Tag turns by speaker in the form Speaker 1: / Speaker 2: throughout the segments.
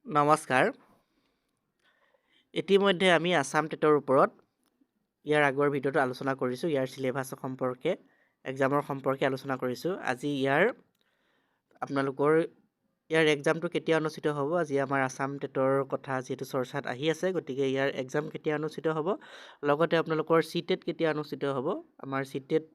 Speaker 1: নমস্কাৰ। ইতিমধ্যে আমি আসাম টেটৰ ওপৰত ইয়াৰ আগৰ ভিডিঅ'টো আলোচনা কৰিছোঁ। ইয়াৰ চিলেবাছ সম্পৰ্কে এক্সামৰ সম্পৰ্কে আলোচনা কৰিছোঁ। আজি ইয়াৰ এক্সামটো কেতিয়া অনুষ্ঠিত হ'ব, আজি আমাৰ আসাম টেটৰ কথা যিহেতু চৰ্চাত আহি আছে, গতিকে ইয়াৰ এক্সাম কেতিয়া অনুষ্ঠিত হ'ব, লগতে আপোনালোকৰ চি টেট কেতিয়া অনুষ্ঠিত হ'ব, আমাৰ চি টেট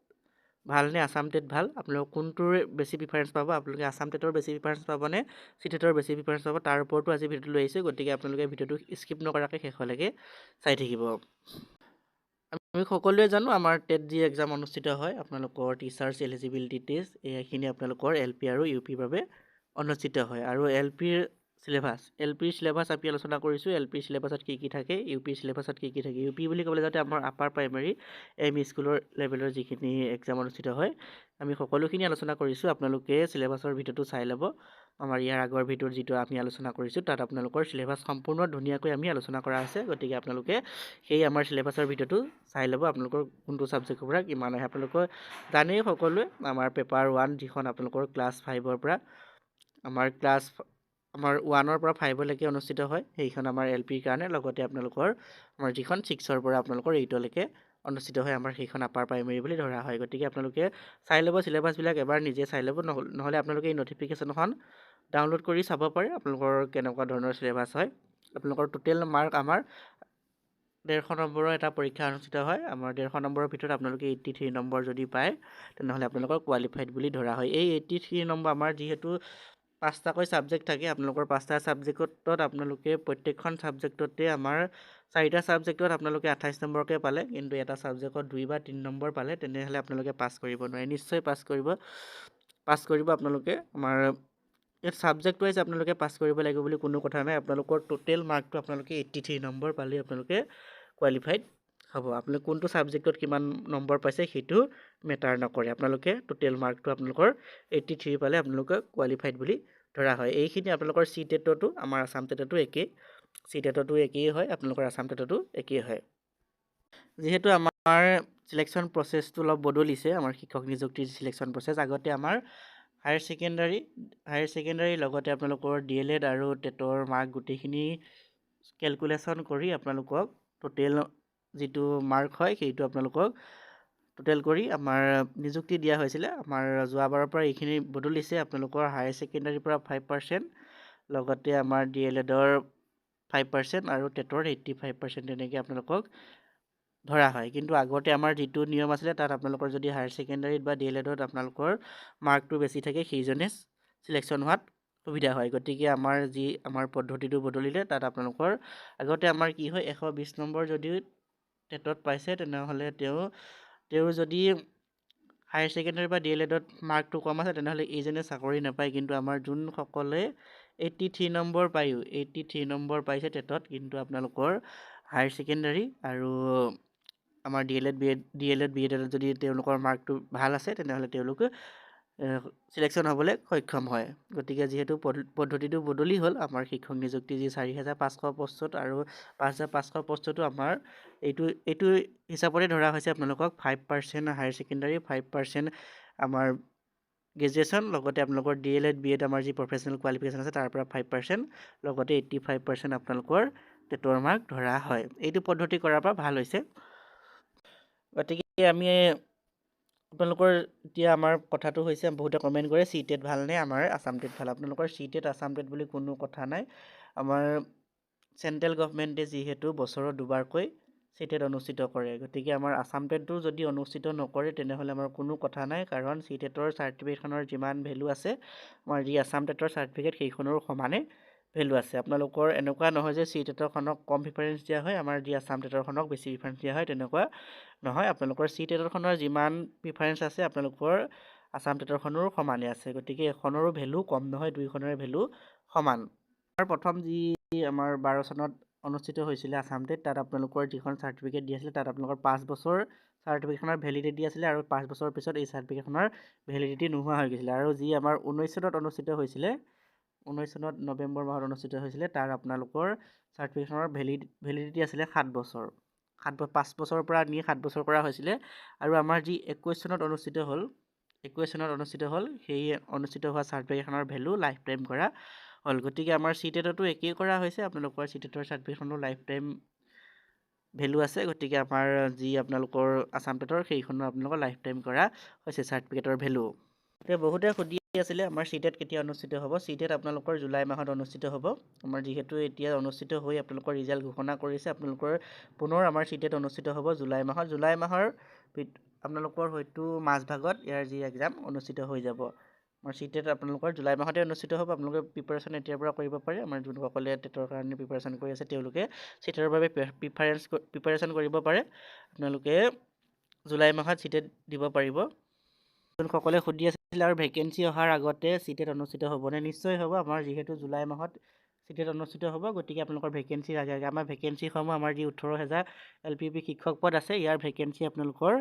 Speaker 1: ভাল নে আসাম টেট ভাল, আপোনালোক কোনটোৰ বেছি প্ৰিফাৰেঞ্চ পাব, আপোনালোকে আসাম টেটৰ বেছি প্ৰিফাৰেঞ্চ পাবনে চি টেটৰ বেছি প্ৰিফাৰেঞ্চ পাব, তাৰ ওপৰতো আজি ভিডিঅ'টো লৈ আহিছোঁ। গতিকে আপোনালোকে ভিডিঅ'টো স্কিপ নকৰাকৈ শেষলৈকে চাই থাকিব। আমি সকলোৱে জানো আমাৰ টেট যি এক্সাম অনুষ্ঠিত হয়, আপোনালোকৰ টিচাৰ্ছ এলিজিবিলিটি টেষ্ট, এইখিনি আপোনালোকৰ এল পি আৰু ইউ পিৰ বাবে অনুষ্ঠিত হয়। আৰু এল পিৰ চিলেবাছ আমি আলোচনা কৰিছোঁ। এল পিৰ চিলেবাছত কি থাকে, ইউ পিৰ চিলেবাছত কি থাকে। ইউ পি বুলি ক'বলৈ যাওঁতে আমাৰ আপাৰ প্ৰাইমেৰী এম ই স্কুলৰ লেভেলৰ যিখিনি এক্সাম অনুষ্ঠিত হয়, আমি সকলোখিনি আলোচনা কৰিছোঁ। আপোনালোকে চিলেবাছৰ ভিডিঅ'টো চাই ল'ব। আমাৰ ইয়াৰ আগৰ ভিডিঅ'ত যিটো আমি আলোচনা কৰিছোঁ, তাত আপোনালোকৰ চিলেবাছ সম্পূৰ্ণ ধুনীয়াকৈ আমি আলোচনা কৰা আছে। গতিকে আপোনালোকে সেই আমাৰ চিলেবাছৰ ভিডিঅ'টো চাই ল'ব। আপোনালোকৰ কোনটো ছাবজেক্টৰ পৰা কিমান আহে আপোনালোকৰ জানেই সকলোৱে। আমাৰ পেপাৰ 1 যিখন আপোনালোকৰ ক্লাছ 5ৰ পৰা আমাৰ 1ৰ পৰা 5লৈকে অনুষ্ঠিত হয়, সেইখন আমাৰ এল পিৰ কাৰণে। লগতে আপোনালোকৰ আমাৰ যিখন 6ৰ পৰা আপোনালোকৰ 8লৈকে অনুষ্ঠিত হয়, আমাৰ সেইখন আপাৰ প্ৰাইমেৰী বুলি ধৰা হয়। গতিকে আপোনালোকে চাই ল'ব চিলেবাছবিলাক, এবাৰ নিজে চাই ল'ব। নহ'লে আপোনালোকে এই ন'টিফিকেশ্যনখন ডাউনলোড কৰি চাব পাৰে আপোনালোকৰ কেনেকুৱা ধৰণৰ চিলেবাছ হয়। আপোনালোকৰ টোটেল মাৰ্ক আমাৰ 150 নম্বৰৰ এটা পৰীক্ষা অনুষ্ঠিত হয়। আমাৰ 150 নম্বৰৰ ভিতৰত আপোনালোকে 83 নম্বৰ যদি পায়, তেনেহ'লে আপোনালোকৰ কোৱালিফাইড বুলি ধৰা হয়। এই 83 নম্বৰ আমাৰ যিহেতু 5টাকৈ ছাবজেক্ট থাকে, আপোনালোকৰ 5টা ছাবজেক্টত আপোনালোকে প্ৰত্যেকখন ছাবজেক্টতে আমাৰ 4টা ছাবজেক্টত আপোনালোকে 28 নম্বৰকৈ পালে, কিন্তু এটা ছাবজেক্টত 2 বা 3 নম্বৰ পালে, তেনেহ'লে আপোনালোকে পাছ কৰিব নোৱাৰে। নিশ্চয় পাছ কৰিব আপোনালোকে। আমাৰ ইয়াত ছাবজেক্ট ৱাইজ আপোনালোকে পাছ কৰিব লাগিব বুলি কোনো কথা নাই। আপোনালোকৰ টোটেল মাৰ্কটো আপোনালোকে 83 নম্বৰ পালেই আপোনালোকে কোৱালিফাইড হ'ব। আপোনালোকে কোনটো ছাবজেক্টত কিমান নম্বৰ পাইছে সেইটো মেটাৰ নকৰে। আপোনালোকে টোটেল মাৰ্কটো আপোনালোকৰ 83 পালে আপোনালোকে কোৱালিফাইড বুলি ধৰা হয়। এইখিনি আপোনালোকৰ চি টেটতো আমাৰ আসাম টেটতো একেই, চি টেটতো একেই হয়, আপোনালোকৰ আসাম টেটতো একেই হয়। যিহেতু আমাৰ চিলেকশ্যন প্ৰচেছটো অলপ বদলিছে, আমাৰ শিক্ষক নিযুক্তিৰ চিলেকশ্যন প্ৰচেছ। আগতে আমাৰ হায়াৰ ছেকেণ্ডাৰী লগতে আপোনালোকৰ DLED আৰু টেটৰ মাৰ্ক গোটেইখিনি কেলকুলেশ্যন কৰি আপোনালোকক টোটেল যিটো মাৰ্ক হয়, সেইটো আপোনালোকক টোটেল কৰি আমাৰ নিযুক্তি দিয়া হৈছিলে। আমাৰ যোৱাবাৰৰ পৰা এইখিনি বদলিছে। আপোনালোকৰ হায়াৰ ছেকেণ্ডাৰীৰ পৰা 5%, লগতে আমাৰ DLEDৰ 5% আৰু টেটৰ 85% তেনেকৈ আপোনালোকক ধৰা হয়। কিন্তু আগতে আমাৰ যিটো নিয়ম আছিলে, তাত আপোনালোকৰ যদি হায়াৰ ছেকেণ্ডাৰীত বা DLEDত আপোনালোকৰ মাৰ্কটো বেছি থাকে, সেইজনে চিলেকশ্যন হোৱাত সুবিধা হয়। গতিকে আমাৰ পদ্ধতিটো বদলিলে। তাত আপোনালোকৰ আগতে আমাৰ কি হয়, 120 নম্বৰ যদি টেটত পাইছে, তেনেহ'লে তেওঁৰ যদি হায়াৰ ছেকেণ্ডাৰী বা DLEDত মাৰ্কটো কম আছে, তেনেহ'লে এইজনে চাকৰি নাপায়। কিন্তু আমাৰ যোনসকলে 83 নম্বৰ নম্বৰ পাইছে টেটত, কিন্তু আপোনালোকৰ হায়াৰ ছেকেণ্ডাৰী আৰু আমাৰ DLED BEDত যদি তেওঁলোকৰ মাৰ্কটো ভাল আছে, তেনেহ'লে তেওঁলোকে চিলেকশ্যন হ'বলৈ সক্ষম হয়। গতিকে যিহেতু পদ্ধতিটো বদলি হ'ল, আমাৰ শিক্ষক নিযুক্তি যি 4,500 পষ্টত আৰু 5,500 পষ্টতো আমাৰ এইটো হিচাপতে ধৰা হৈছে। আপোনালোকক 5% হায়াৰ ছেকেণ্ডাৰী, 5% আমাৰ গ্ৰেজুৱেশ্যন, লগতে আপোনালোকৰ DLED BED আমাৰ যি প্ৰফেচনেল কোৱালিফিকেশ্যন আছে, তাৰ পৰা 5%, লগতে 85% আপোনালোকৰ টেটৰ মাৰ্ক ধৰা হয়। এইটো পদ্ধতি কৰাৰ পৰা ভাল হৈছে। গতিকে আপোনালোকৰ এতিয়া আমাৰ কথাটো হৈছে, বহুতে কমেণ্ট কৰে চি টেট ভাল নে আমাৰ আসাম টেট ভাল। আপোনালোকৰ চি টেট আসাম টেট বুলি কোনো কথা নাই। আমাৰ চেণ্ট্ৰেল গভমেণ্টে যিহেতু বছৰত দুবাৰকৈ চি টেট অনুষ্ঠিত কৰে, গতিকে আমাৰ আসাম টেটটো যদি অনুষ্ঠিত নকৰে, তেনেহ'লে আমাৰ কোনো কথা নাই। কাৰণ চি টেটৰ চাৰ্টিফিকেটখনৰ যিমান ভেলু আছে, আমাৰ যি আসাম টেটৰ চাৰ্টিফিকেট সেইখনৰো সমানে ভেলু আছে। আপোনালোকৰ এনেকুৱা নহয় যে চি টেটৰখনক কম প্ৰিফাৰেঞ্চ দিয়া হয়, আমাৰ যি আসাম টেটৰখনক বেছি প্ৰিফাৰেঞ্চ দিয়া হয়, তেনেকুৱা নহয়। আপোনালোকৰ চি টেটৰখনৰ যিমান প্ৰিফাৰেঞ্চ আছে, আপোনালোকৰ আসাম টেটৰখনৰো সমানে আছে। গতিকে এখনৰো ভেলু কম নহয়, দুইখনৰে ভেলু সমান। প্ৰথম যি আমাৰ 12 চনত অনুষ্ঠিত হৈছিলে আসাম টেট, তাত আপোনালোকৰ যিখন চাৰ্টিফিকেট দি আছিলে, তাত আপোনালোকৰ 5 বছৰ চাৰ্টিফিকেটখনৰ ভেলিডিটি আছিলে, আৰু 5 বছৰৰ পিছত এই চাৰ্টিফিকেটখনৰ ভেলিডিটি নোহোৱা হৈ গৈছিলে। আৰু যি আমাৰ 19 চনত অনুষ্ঠিত হৈছিলে, 19 চনত নৱেম্বৰ মাহত অনুষ্ঠিত হৈছিলে, তাৰ আপোনালোকৰ চাৰ্টিফিকেটখনৰ ভেলিডিটি আছিলে 7 বছৰ। 5 বছৰৰ পৰা নি 7 বছৰ কৰা হৈছিলে। আৰু আমাৰ যি 21 চনত অনুষ্ঠিত হ'ল, সেই অনুষ্ঠিত হোৱা চাৰ্টিফিকেটখনৰ ভেলু লাইফ টাইম কৰা হ'ল। গতিকে আমাৰ চিটেটতো একেই কৰা হৈছে। আপোনালোকৰ চিটেটৰ চাৰ্টিফিকেটখনৰ লাইফ টাইম ভেলু আছে। গতিকে আমাৰ যি আপোনালোকৰ আছাম টেটৰ সেইখনো আপোনালোকৰ লাইফ টাইম কৰা হৈছে চাৰ্টিফিকেটৰ ভেলু। এতিয়া বহুতে সুধি আছিলে আমাৰ চিটেট কেতিয়া অনুষ্ঠিত হ'ব। চিটেট আপোনালোকৰ জুলাই মাহত অনুষ্ঠিত হ'ব। আমাৰ যিহেতু এতিয়া অনুষ্ঠিত হৈ আপোনালোকৰ ৰিজাল্ট ঘোষণা কৰিছে, আপোনালোকৰ পুনৰ আমাৰ চিটেট অনুষ্ঠিত হ'ব জুলাই মাহত। জুলাই মাহৰ আপোনালোকৰ হয়তো মাজভাগত ইয়াৰ যি এক্সাম অনুষ্ঠিত হৈ যাব। আমাৰ চিটেট আপোনালোকৰ জুলাই মাহতে অনুষ্ঠিত হ'ব। আপোনালোকে প্ৰিপাৰেশ্যন এতিয়াৰ পৰা কৰিব পাৰে। আমাৰ যোনসকলে টেটৰ কাৰণে প্ৰিপাৰেশ্যন কৰি আছে তেওঁলোকে চিটেটৰ বাবে প্ৰিপাৰেশ্যন কৰিব পাৰে। আপোনালোকে জুলাই মাহত চিটেট দিব পাৰিব। যোনসকলে সুধি আছিল আৰু ভেকেঞ্চি অহাৰ আগতে চিটেট অনুষ্ঠিত হ'বনে? নিশ্চয় হ'ব। আমাৰ যিহেতু জুলাই মাহত চিটেট অনুষ্ঠিত হ'ব, গতিকে আপোনালোকৰ ভেকেঞ্চিৰ আগে আগে আমাৰ ভেকেঞ্চিসমূহ আমাৰ যি 18,000 LPP শিক্ষক পদ আছে, ইয়াৰ ভেকেঞ্চি আপোনালোকৰ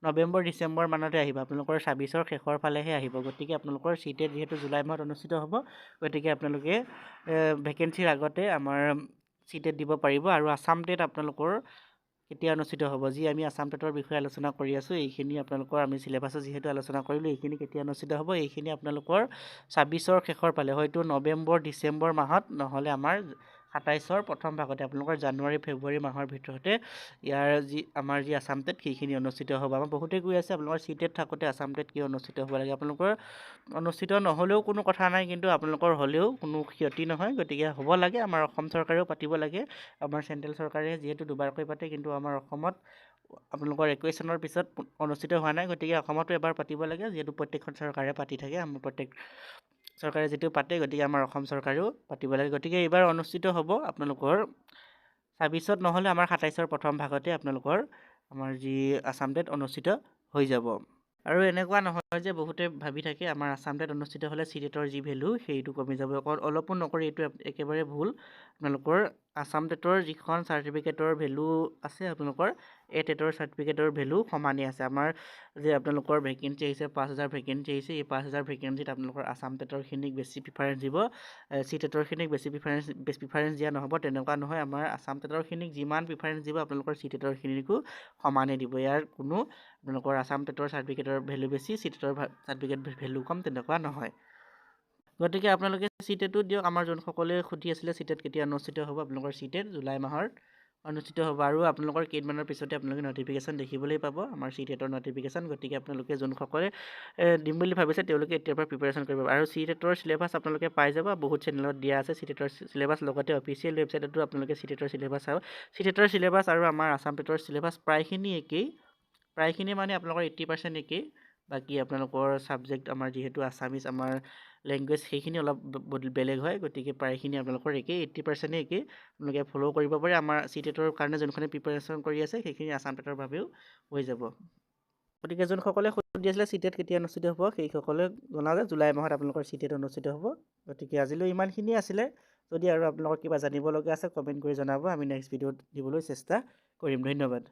Speaker 1: নৱেম্বৰ ডিচেম্বৰ মানতে আহিব। আপোনালোকৰ 26ৰ শেষৰ ফালেহে আহিব। গতিকে আপোনালোকৰ চিটেট যিহেতু জুলাই মাহত অনুষ্ঠিত হ'ব, গতিকে আপোনালোকে ভেকেঞ্চিৰ আগতে আমাৰ চিটেট দিব পাৰিব। আৰু আছাম টেট আপোনালোকৰ কেতিয়া অনুষ্ঠিত হ'ব? যি আমি আছাম টেটৰ বিষয়ে আলোচনা কৰি আছোঁ, এইখিনি আপোনালোকৰ আমি চিলেবাছত যিহেতু আলোচনা কৰিলোঁ, এইখিনি কেতিয়া অনুষ্ঠিত হ'ব? এইখিনি আপোনালোকৰ 26ৰ শেষৰ ফালে, হয়তো নৱেম্বৰ ডিচেম্বৰ মাহত, নহ'লে আমাৰ 27ৰ প্ৰথম ভাগতে, আপোনালোকৰ জানুৱাৰী ফেব্ৰুৱাৰী মাহৰ ভিতৰতে ইয়াৰ আমাৰ যি আছাম টেট সেইখিনি অনুষ্ঠিত হ'ব। আমাৰ বহুতেই কৈ আছে আপোনালোকৰ চিটেট থাকোঁতে আছাম টেট কিয় অনুষ্ঠিত হ'ব লাগে? আপোনালোকৰ অনুষ্ঠিত নহ'লেও কোনো কথা নাই, কিন্তু আপোনালোকৰ হ'লেও কোনো ক্ষতি নহয়। গতিকে হ'ব লাগে। আমাৰ অসম চৰকাৰেও পাতিব লাগে। আমাৰ চেণ্ট্ৰেল চৰকাৰে যিহেতু দুবাৰকৈ পাতে, কিন্তু আমাৰ অসমত আপোনালোকৰ 21 চনৰ পিছত অনুষ্ঠিত হোৱা নাই। গতিকে অসমতো এবাৰ পাতিব লাগে, যিহেতু প্ৰত্যেকখন চৰকাৰে পাতি থাকে। আমাৰ প্ৰত্যেক চৰকাৰে যিটো পাতে, গতিকে আমাৰ অসম চৰকাৰেও পাতিব লাগে। গতিকে এইবাৰ অনুষ্ঠিত হ'ব আপোনালোকৰ 26ত, নহ'লে আমাৰ 27ৰ প্ৰথম ভাগতে আপোনালোকৰ আমাৰ যি আছাম টেট অনুষ্ঠিত হৈ যাব। আৰু এনেকুৱা নহয় যে বহুতে ভাবি থাকে আমাৰ আছাম টেট অনুষ্ঠিত হ'লে চিটেটৰ যি ভেলু সেইটো কমি যাব। অলপো নকৰি, এইটো একেবাৰে ভুল। আপোনালোকৰ আছাম টেটৰ যিখন চাৰ্টিফিকেটৰ ভেলু আছে, আপোনালোকৰ এই টেটৰ চাৰ্টিফিকেটৰ ভেলু সমানেই আছে। আমাৰ যে আপোনালোকৰ ভেকেঞ্চি আহিছে 5,000 ভেকেঞ্চি আহিছে, এই 5,000 ভেকেঞ্চিত আপোনালোকৰ আছাম টেটৰখিনিক বেছি প্ৰিফাৰেঞ্চ দিব, চিটেটৰখিনিক বেছি প্ৰিফাৰেঞ্চ দিয়া নহ'ব। তেনেকুৱা নহয়। আমাৰ আছাম টেটৰখিনিক যিমান প্ৰিফাৰেঞ্চ দিব, আপোনালোকৰ চিটেটৰখিনিকো সমানেই দিব। ইয়াৰ কোনো আপোনালোকৰ আছাম টেটৰ চাৰ্টিফিকেটৰ ভেলু বেছি, চিটেটৰ চাৰ্টিফিকেট ভেলু কম, তেনেকুৱা নহয়। গতিকে আপোনালোকে চিটেটো দিয়ক। আমাৰ যোনসকলে সুধি আছিলে চিটেট কেতিয়া অনুষ্ঠিত হ'ব, আপোনালোকৰ চিটেট জুলাই মাহৰ অনুষ্ঠিত হ'ব। আৰু আপোনালোকৰ কেইদিনমানৰ পিছতে আপোনালোকে নটিফিকেশ্যন দেখিবলৈ পাব, আমাৰ চিটেটৰ নটিফিকেশ্যন। গতিকে আপোনালোকে যোনসকলে দিম বুলি ভাবিছে তেওঁলোকে এতিয়াৰ পৰা প্ৰিপাৰেশ্যন কৰিব। আৰু চিটেটৰ চিলেবাছ আপোনালোকে পাই যাব, বহুত চেনেলত দিয়া আছে চিটেটৰ চিলেবাছ। লগতে অফিচিয়েল ৱেবছাইটতো আপোনালোকে চিটেটৰ চিলেবাছ চাব। চিটেটৰ চিলেবাছ আৰু আমাৰ আছাম টেটৰ চিলেবাছ প্ৰায়খিনি একেই। প্ৰায়খিনি মানে আপোনালোকৰ 80% একেই। বাকী আপোনালোকৰ ছাবজেক্ট আমাৰ যিহেতু আছামিজ আমাৰ লেংগুৱেজ, সেইখিনি অলপ বেলেগ হয়। গতিকে প্ৰায়খিনি আপোনালোকৰ একেই, 80% একেই। আপোনালোকে ফ'ল' কৰিব পাৰে। আমাৰ চিটেটৰ কাৰণে যোনখনে প্ৰিপাৰেশ্যন কৰি আছে, সেইখিনি আছাম টেটৰ বাবেও হৈ যাব। গতিকে যোনসকলে সুধি আছিলে চিটেট কেতিয়া অনুষ্ঠিত হ'ব, সেইসকলে জনাওঁ যে জুলাই মাহত আপোনালোকৰ চিটেট অনুষ্ঠিত হ'ব। গতিকে আজিলৈ ইমানখিনিয়ে আছিলে। যদি আৰু আপোনালোকৰ কিবা জানিব লগা আছে কমেণ্ট কৰি জনাব, আমি নেক্সট ভিডিঅ'ত দিবলৈ চেষ্টা কৰিম। ধন্যবাদ।